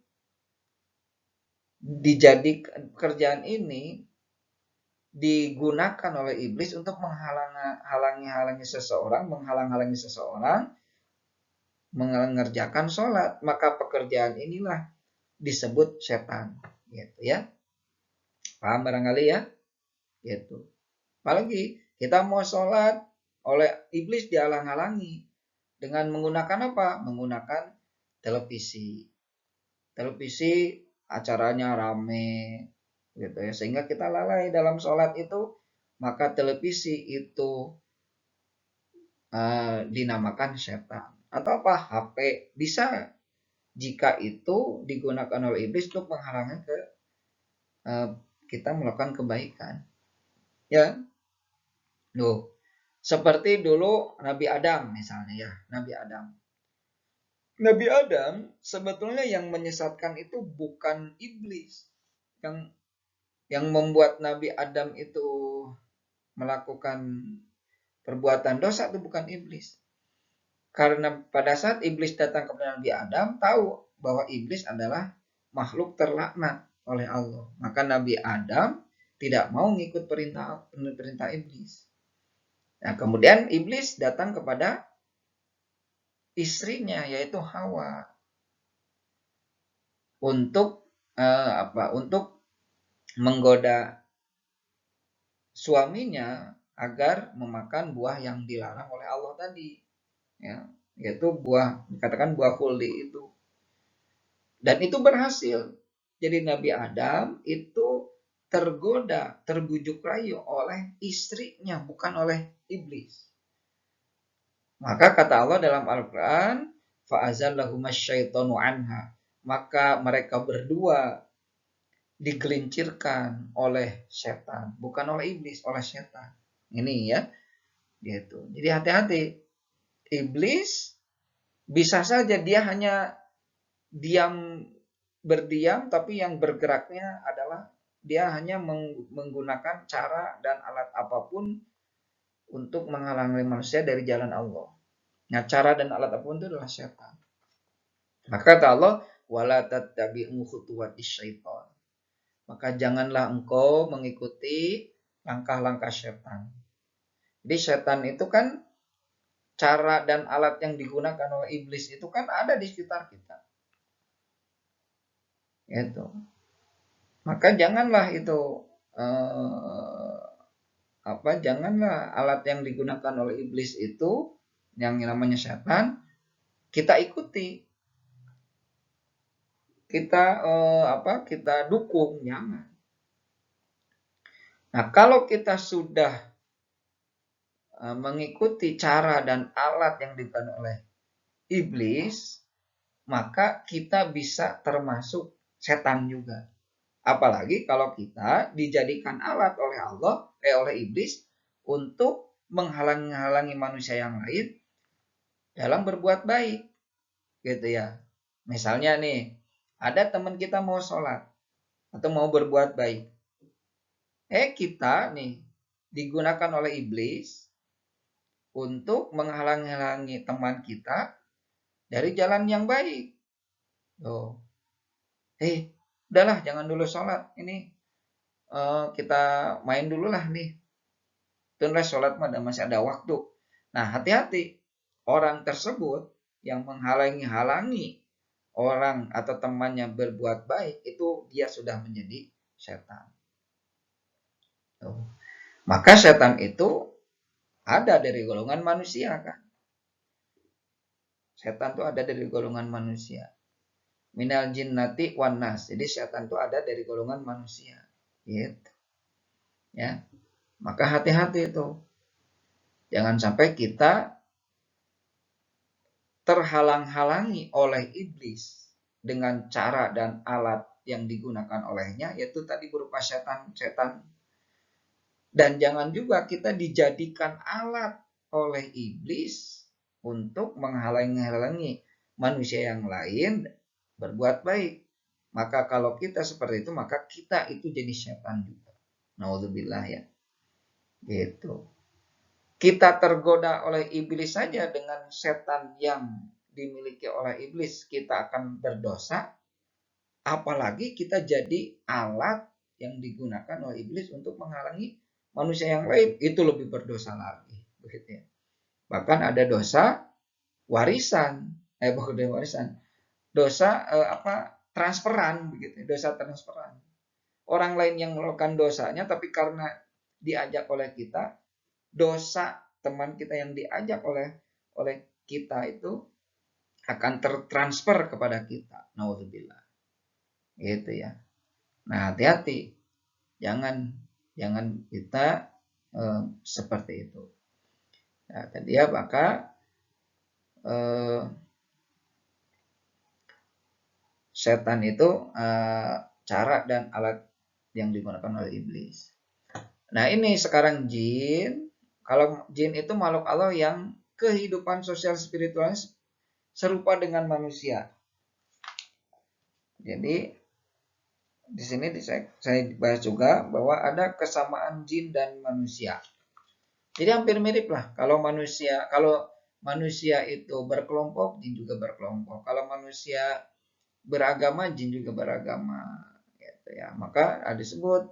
digunakan oleh iblis untuk menghalangi seseorang, mengerjakan sholat. Maka pekerjaan inilah disebut setan, gitu ya. Paham barangkali ya? Gitu. Apalagi kita mau sholat oleh iblis dihalang-halangi dengan menggunakan apa? Menggunakan televisi. Televisi acaranya rame gitu ya, sehingga kita lalai dalam sholat itu, maka televisi itu dinamakan setan. Atau apa? HP bisa jika itu digunakan oleh iblis untuk menghalangi kita melakukan kebaikan. Ya, loh, seperti dulu Nabi Adam misalnya ya, Nabi Adam sebetulnya yang menyesatkan itu bukan iblis. Yang membuat Nabi Adam itu melakukan perbuatan dosa itu bukan iblis. Karena pada saat iblis datang kepada Nabi Adam, tahu bahwa iblis adalah makhluk terlaknat oleh Allah. Maka Nabi Adam tidak mau ngikut perintah iblis. Nah, kemudian iblis datang kepada istrinya yaitu Hawa untuk Untuk menggoda suaminya agar memakan buah yang dilarang oleh Allah tadi, ya, yaitu dikatakan buah khuldi itu. Dan itu berhasil. Jadi Nabi Adam itu tergoda, terbujuk rayu oleh istrinya, bukan oleh iblis. Maka kata Allah dalam Al-Quran, fa'azallahuma syaitanu anha. Maka mereka berdua digelincirkan oleh setan, bukan oleh iblis, oleh setan. Ini ya, gitu. Jadi hati-hati. Iblis bisa saja dia hanya berdiam, tapi yang bergeraknya adalah dia hanya menggunakan cara dan alat apapun untuk menghalangi manusia dari jalan Allah. Nah, cara dan alat apapun itu adalah setan. Maka kata Allah, wala tattabi'u khutuwatis syaitan. Maka janganlah engkau mengikuti langkah-langkah setan. Jadi setan itu kan cara dan alat yang digunakan oleh iblis itu kan ada di sekitar kita. Gitu. Maka janganlah itu janganlah alat yang digunakan oleh iblis itu yang namanya setan kita ikuti. Kita dukung, jangan. Nah, kalau kita sudah mengikuti cara dan alat yang digunakan oleh iblis, maka kita bisa termasuk setan juga. Apalagi kalau kita dijadikan alat oleh iblis untuk menghalangi manusia yang lain dalam berbuat baik, gitu ya. Misalnya nih, ada teman kita mau sholat atau mau berbuat baik. Kita nih digunakan oleh iblis untuk menghalangi teman kita dari jalan yang baik. Udahlah jangan dulu sholat. Ini kita main dulu lah nih, tunda sholat masih ada waktu. Nah, hati-hati orang tersebut yang menghalangi orang atau temannya berbuat baik, itu dia sudah menjadi setan. Maka setan itu ada dari golongan manusia kan. Setan itu ada dari golongan manusia. Minal jinnati wan nas. Jadi setan itu ada dari golongan manusia. Gitu. Ya. Maka hati-hati itu. Jangan sampai kita terhalang-halangi oleh iblis dengan cara dan alat yang digunakan olehnya, yaitu tadi berupa setan-setan. Dan jangan juga kita dijadikan alat oleh iblis untuk menghalangi manusia yang lain berbuat baik. Maka kalau kita seperti itu, maka kita itu jadi setan juga. Naudzubillah ya. Gitu. Kita tergoda oleh iblis saja dengan setan yang dimiliki oleh iblis, kita akan berdosa. Apalagi kita jadi alat yang digunakan oleh iblis untuk menghalangi manusia yang lain, itu lebih berdosa lagi. Begitu ya. Bahkan ada dosa warisan, bukan warisan, dosa transferan begitu, dosa transferan. Orang lain yang melakukan dosanya, tapi karena diajak oleh kita, dosa teman kita yang diajak oleh kita itu akan tertransfer kepada kita. Nauzubillah. Gitu ya. Nah, hati-hati. Jangan kita seperti itu. Nah, tadi ya, maka setan itu cara dan alat yang digunakan oleh iblis. Nah, ini sekarang jin. Kalau jin itu makhluk Allah yang kehidupan sosial spiritualnya serupa dengan manusia. Jadi di sini saya bahas juga bahwa ada kesamaan jin dan manusia. Jadi hampir mirip lah. Kalau manusia itu berkelompok, jin juga berkelompok. Kalau manusia beragama, jin juga beragama. Gitu ya. Maka disebut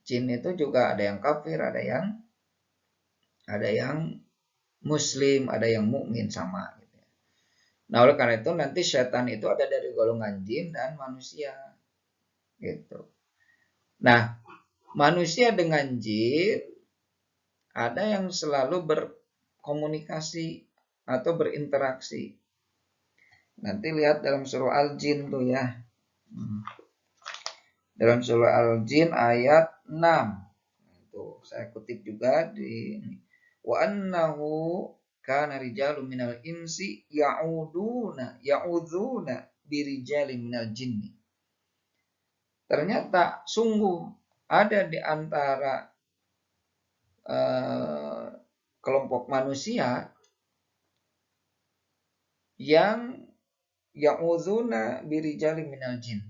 jin itu juga ada yang kafir, ada yang muslim, ada yang mukmin sama. Gitu ya. Nah, oleh karena itu nanti setan itu ada dari golongan jin dan manusia. Gitu. Nah, manusia dengan jin ada yang selalu berkomunikasi atau berinteraksi. Nanti lihat dalam surah Al-Jin tuh ya. Dalam surah Al-Jin ayat 6. Tuh, saya kutip juga di wa annahu kana rijalun minal insi ya'udzuna birijalin minal jinni. Ternyata sungguh ada di antara kelompok manusia yang ya'udzuna birijali minal jin,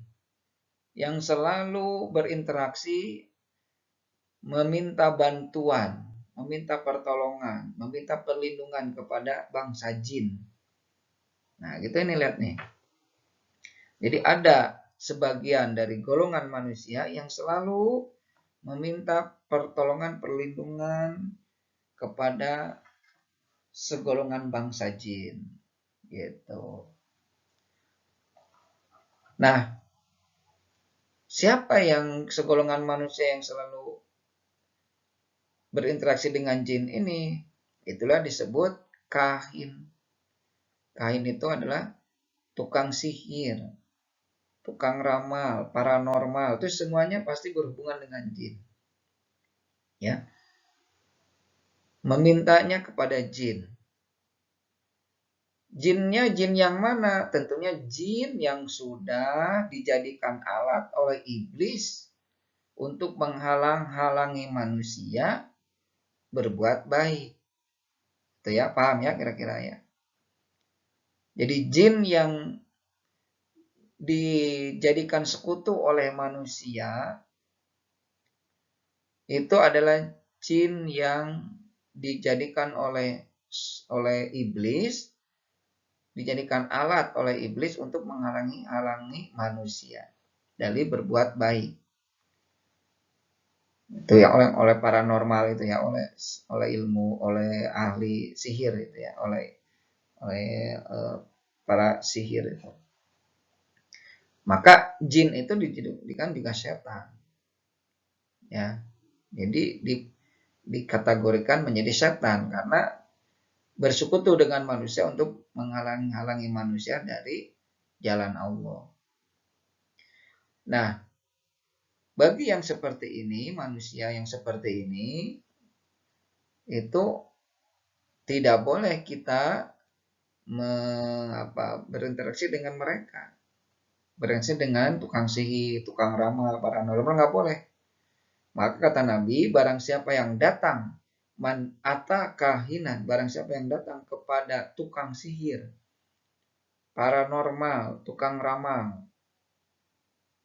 yang selalu berinteraksi, meminta bantuan, meminta pertolongan, meminta perlindungan kepada bangsa jin. Nah, gitu ini lihat nih. Jadi ada sebagian dari golongan manusia yang selalu meminta pertolongan, perlindungan kepada segolongan bangsa jin. Gitu. Nah, siapa yang segolongan manusia yang selalu berinteraksi dengan jin ini? Itulah disebut kahin. Kahin itu adalah tukang sihir, tukang ramal, paranormal. Itu semuanya pasti berhubungan dengan jin. Ya. Memintanya kepada jin. Jinnya jin yang mana? Tentunya jin yang sudah dijadikan alat oleh iblis untuk menghalang-halangi manusia berbuat baik. Itu ya, paham ya kira-kira ya. Jadi jin yang dijadikan sekutu oleh manusia itu adalah jin yang dijadikan oleh iblis, dijadikan alat oleh iblis untuk menghalangi manusia dari berbuat baik. Itu ya oleh paranormal itu ya, oleh ilmu, oleh ahli sihir itu ya, oleh para sihir itu. Maka jin itu dijadikan juga setan ya. Jadi dikategorikan menjadi setan karena bersekutu dengan manusia untuk menghalangi manusia dari jalan Allah. Nah, bagi yang seperti ini, manusia yang seperti ini, itu tidak boleh kita berinteraksi dengan mereka. Berinteraksi dengan tukang sihir, tukang ramal, paranormal, nggak boleh. Maka kata Nabi, barang siapa yang datang, man ata kahinan, barang siapa yang datang kepada tukang sihir, paranormal, tukang ramal,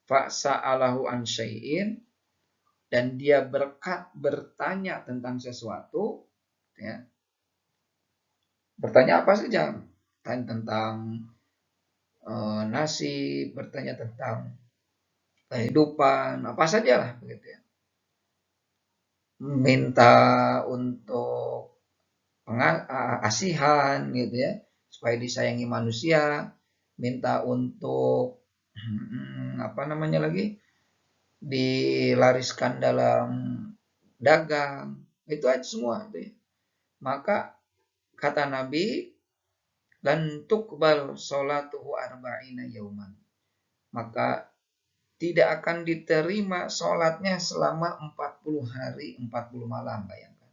fa'sa'alahu an syai'in, dan dia bertanya tentang sesuatu, ya, bertanya apa saja, tanya tentang nasib, bertanya tentang kehidupan, apa saja lah begitu ya. Minta untuk asihan gitu ya, supaya disayangi manusia, minta untuk apa namanya lagi, dilariskan dalam dagang, itu aja semua itu ya. Maka kata Nabi, lan tuqbal sholatuhu arba'ina yauman, maka tidak akan diterima sholatnya selama 40 hari 40 malam. Bayangkan,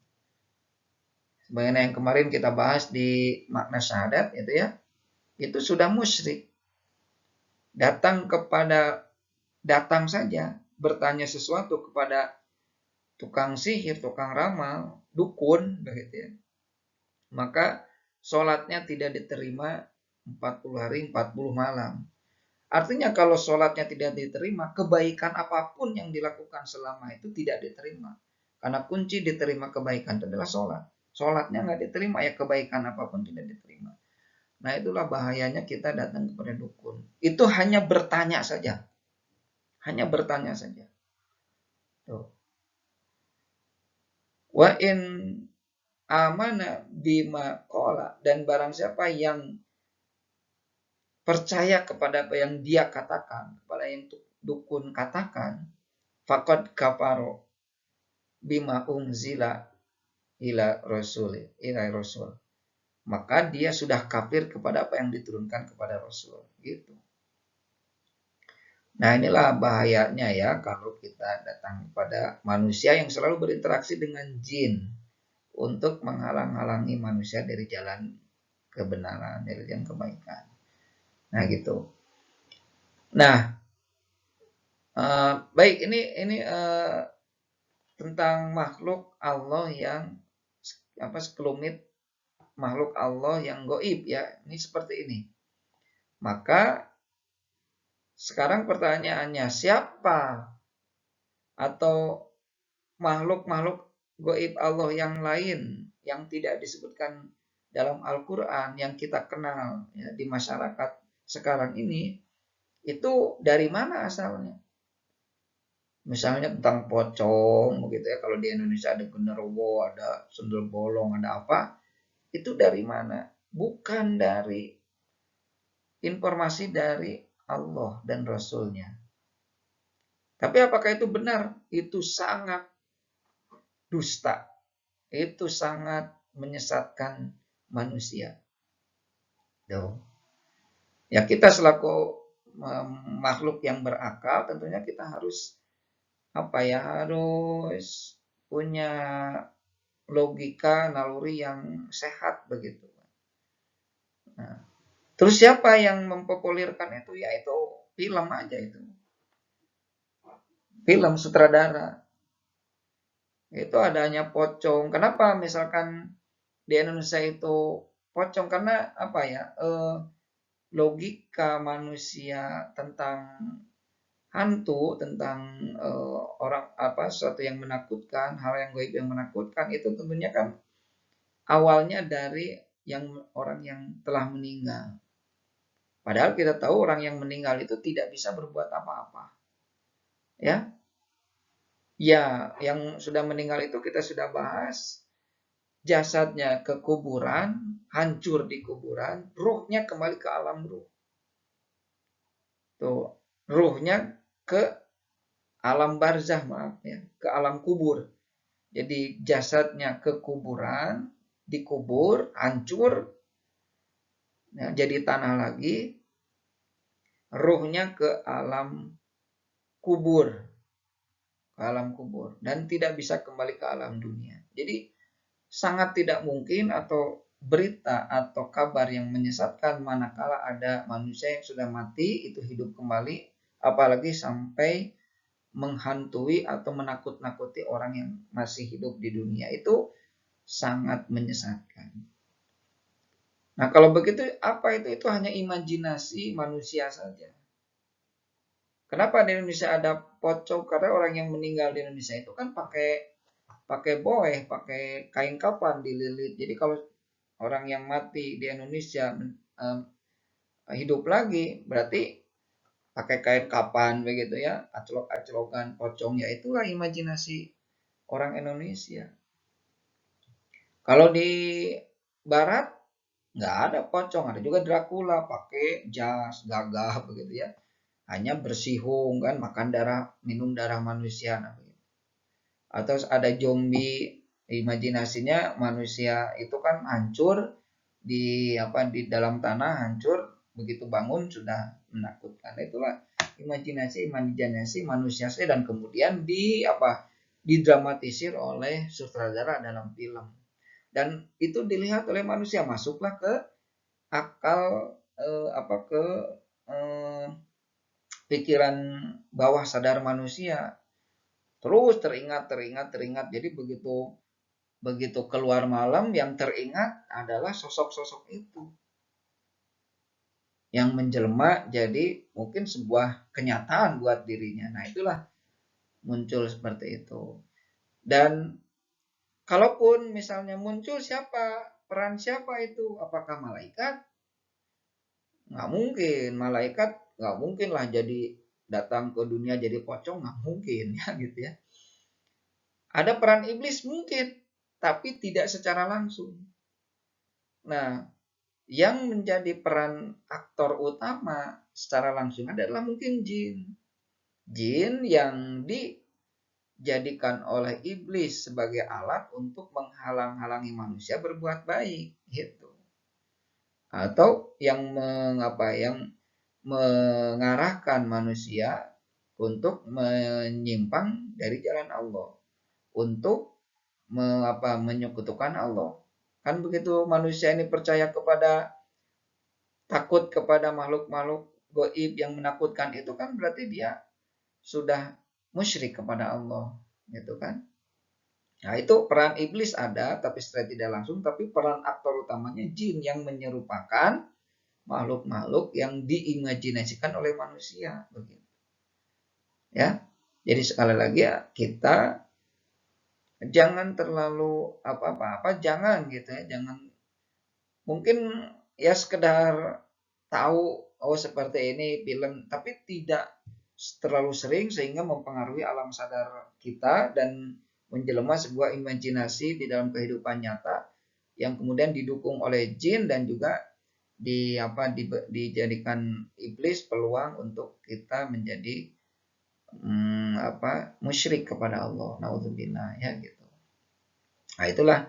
sebagaimana yang kemarin kita bahas di makna syahadat itu ya, itu sudah musyrik. Datang saja bertanya sesuatu kepada tukang sihir, tukang ramal, dukun begitu ya, maka sholatnya tidak diterima 40 hari 40 malam. Artinya kalau sholatnya tidak diterima, kebaikan apapun yang dilakukan selama itu tidak diterima. Karena kunci diterima kebaikan itu adalah sholat. Sholatnya nggak diterima, ya kebaikan apapun tidak diterima. Nah, itulah bahayanya kita datang kepada dukun. Itu hanya bertanya saja. Hanya bertanya saja. Tuh. Wa in amana bima qala, dan barang siapa yang percaya kepada apa yang dia katakan, kepada yang dukun katakan, faqad kafaro bima unzila ila rasul, maka dia sudah kafir kepada apa yang diturunkan kepada rasul gitu. Nah, inilah bahayanya ya kalau kita datang kepada manusia yang selalu berinteraksi dengan jin untuk menghalang-halangi manusia dari jalan kebenaran, dari jalan kebaikan. Nah, gitu. Nah, baik, ini tentang makhluk Allah yang sekelumit makhluk Allah yang goib ya. Ini seperti ini. Maka sekarang pertanyaannya, siapa atau makhluk-makhluk goib Allah yang lain yang tidak disebutkan dalam Al-Quran yang kita kenal ya, di masyarakat sekarang ini, itu dari mana asalnya? Misalnya tentang pocong begitu ya, kalau di Indonesia ada genderuwo, ada sundel bolong, ada apa, itu dari mana? Bukan dari informasi dari Allah dan Rasulnya. Tapi apakah itu benar? Itu sangat dusta. Itu sangat menyesatkan manusia. Ya, kita selaku makhluk yang berakal tentunya kita harus harus punya logika naluri yang sehat begitu. Nah, terus siapa yang mempopulerkan itu? Ya itu film aja itu. Film sutradara. Itu adanya pocong. Kenapa misalkan di Indonesia itu pocong? Karena logika manusia tentang hantu, tentang orang sesuatu yang menakutkan, hal yang gaib yang menakutkan, itu tentunya kan awalnya dari orang yang telah meninggal. Padahal kita tahu orang yang meninggal itu tidak bisa berbuat apa-apa. Ya. Ya, yang sudah meninggal itu kita sudah bahas, jasadnya ke kuburan, hancur di kuburan, ruhnya kembali ke alam ruh. Tuh, ruhnya ke alam barzah, maaf ya, ke alam kubur. Jadi jasadnya ke kuburan, dikubur, hancur, ya, jadi tanah lagi, ruhnya ke kubur, ke alam kubur, dan tidak bisa kembali ke alam dunia. Jadi sangat tidak mungkin atau berita atau kabar yang menyesatkan manakala ada manusia yang sudah mati itu hidup kembali, apalagi sampai menghantui atau menakut-nakuti orang yang masih hidup di dunia. Itu sangat menyesatkan. Nah, kalau begitu apa itu? Itu hanya imajinasi manusia saja. Kenapa di Indonesia ada pocong? Karena orang yang meninggal di Indonesia itu kan pakai boeh, pakai kain kafan dililit. Jadi kalau orang yang mati di Indonesia hidup lagi, berarti pakai kain kafan begitu ya, aclok-aclokan pocong, ya itulah imajinasi orang Indonesia. Kalau di Barat nggak ada pocong, ada juga Dracula pakai jas, gagah begitu ya. Hanya bersihung kan, makan darah, minum darah manusia. Nah, begitu. Atau ada zombie, imajinasinya manusia itu kan hancur di dalam tanah, hancur, begitu bangun sudah menakutkan. Itulah imajinasi manusia saya, dan kemudian didramatisir oleh sutradara dalam film. Dan itu dilihat oleh manusia, masuklah ke akal, ke eh, pikiran bawah sadar manusia, terus teringat. Jadi begitu begitu keluar malam, yang teringat adalah sosok-sosok itu yang menjelma jadi mungkin sebuah kenyataan buat dirinya. Nah, itulah muncul seperti itu. Dan kalaupun misalnya muncul, peran siapa itu? Apakah malaikat? Nggak mungkin. Malaikat nggak mungkin lah jadi datang ke dunia jadi pocong, nggak mungkin ya gitu ya. Ada peran iblis mungkin, tapi tidak secara langsung. Nah, yang menjadi peran aktor utama secara langsung adalah mungkin jin. Jin yang dijadikan oleh iblis sebagai alat untuk menghalang-halangi manusia berbuat baik, gitu. Atau yang mengarahkan manusia untuk menyimpang dari jalan Allah, untuk menyekutukan Allah. Kan begitu manusia ini percaya takut kepada makhluk-makhluk goib yang menakutkan itu, kan berarti dia sudah musyrik kepada Allah, gitu kan. Nah, itu peran iblis ada tapi secara tidak langsung, tapi peran aktor utamanya jin yang menyerupakan makhluk-makhluk yang diimajinasikan oleh manusia, begitu. Ya. Jadi sekali lagi ya, kita jangan terlalu jangan gitu ya, jangan mungkin ya sekedar tahu oh seperti ini film, tapi tidak terlalu sering sehingga mempengaruhi alam sadar kita dan menjelma sebuah imajinasi di dalam kehidupan nyata yang kemudian didukung oleh jin dan juga dijadikan iblis peluang untuk kita menjadi musyrik kepada Allah. Naudzubillah ya gitu. Nah, itulah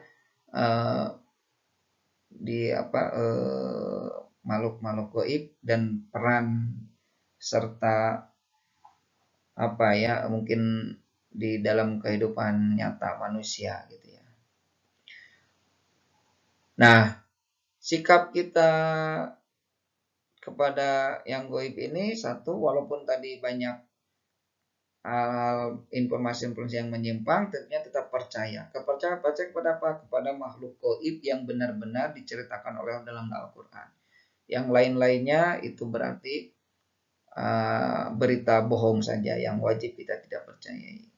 uh, makhluk-makhluk goib dan peran serta mungkin di dalam kehidupan nyata manusia gitu ya. Nah, sikap kita kepada yang goib ini, satu, walaupun tadi banyak informasi-informasi yang menyimpang, tentunya tetap percaya. Kepercayaan kepada apa? Kepada makhluk goib yang benar-benar diceritakan oleh dalam Al-Quran. Yang lain-lainnya itu berarti berita bohong saja yang wajib kita tidak percayai.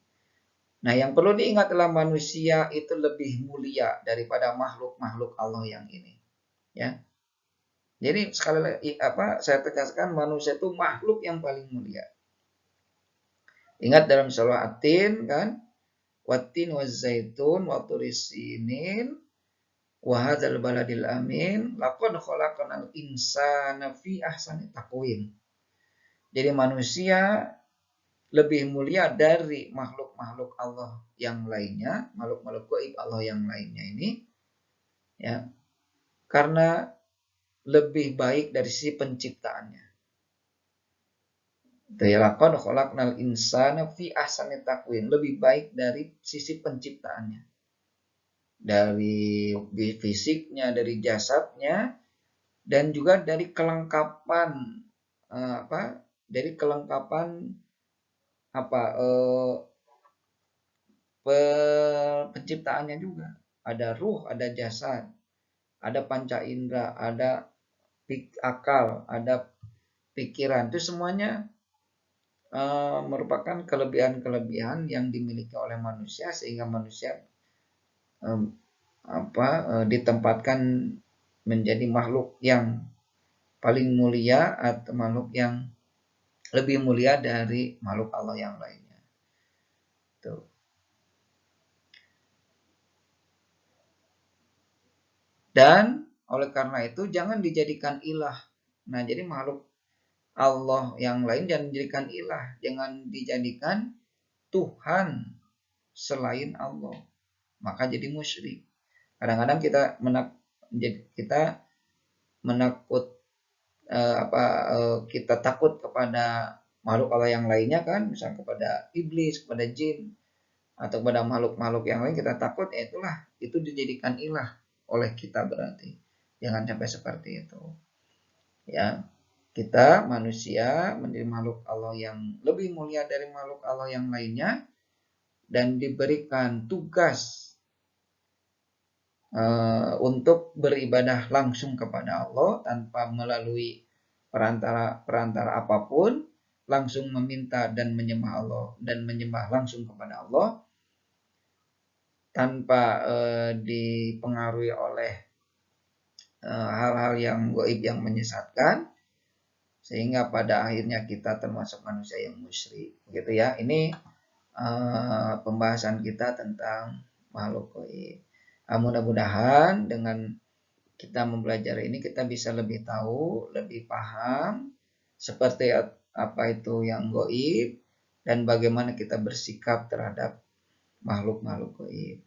Nah, yang perlu diingat adalah manusia itu lebih mulia daripada makhluk-makhluk Allah yang ini. Ya. Jadi sekali lagi saya tegaskan, manusia itu makhluk yang paling mulia. Ingat dalam surah At-Tin kan, wattin wazaitun wa turisinin wa hadzal baladil amin laqad khalaqnal insana fi ahsani taqwim. Jadi manusia lebih mulia dari makhluk-makhluk Allah yang lainnya, makhluk-makhluk gaib Allah yang lainnya ini, ya, karena lebih baik dari sisi penciptaannya. Laqad khalaqnal insana fi ahsani taqwim, lebih baik dari sisi penciptaannya. Dari fisiknya, dari jasadnya, dan juga dari kelengkapan dari kelengkapan penciptaannya juga. Ada ruh, ada jasad, ada panca indera, ada akal, ada pikiran. Itu semuanya merupakan kelebihan-kelebihan yang dimiliki oleh manusia sehingga manusia ditempatkan menjadi makhluk yang paling mulia atau makhluk yang lebih mulia dari makhluk Allah yang lainnya. Tuh. Dan oleh karena itu jangan dijadikan ilah. Nah, jadi makhluk Allah yang lain jangan dijadikan ilah, jangan dijadikan Tuhan selain Allah. Maka jadi musyrik. Kadang-kadang kita takut kepada makhluk Allah yang lainnya kan, misalnya kepada iblis, kepada jin, atau kepada makhluk-makhluk yang lain kita takut, itu dijadikan ilah oleh kita berarti. Jangan sampai seperti itu. Ya, kita manusia menjadi makhluk Allah yang lebih mulia dari makhluk Allah yang lainnya dan diberikan tugas untuk beribadah langsung kepada Allah tanpa melalui perantara apapun, langsung meminta dan menyembah Allah dan menyembah langsung kepada Allah tanpa dipengaruhi oleh hal-hal yang gaib yang menyesatkan, sehingga pada akhirnya kita termasuk manusia yang musyrik, gitu ya. Ini pembahasan kita tentang makhluk gaib. Mudah-mudahan dengan kita mempelajari ini kita bisa lebih tahu, lebih paham seperti apa itu yang gaib dan bagaimana kita bersikap terhadap makhluk-makhluk gaib.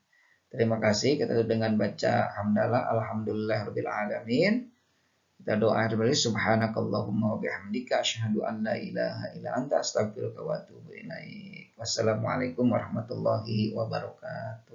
Terima kasih. Kita dengan baca hamdalah alhamdulillahirabbil alamin. Kita doa bersama, subhanakallahumma wa bihamdika asyhadu an la ilaha illa anta astaghfiruka wa atubu ilaik. Wassalamualaikum warahmatullahi wabarakatuh.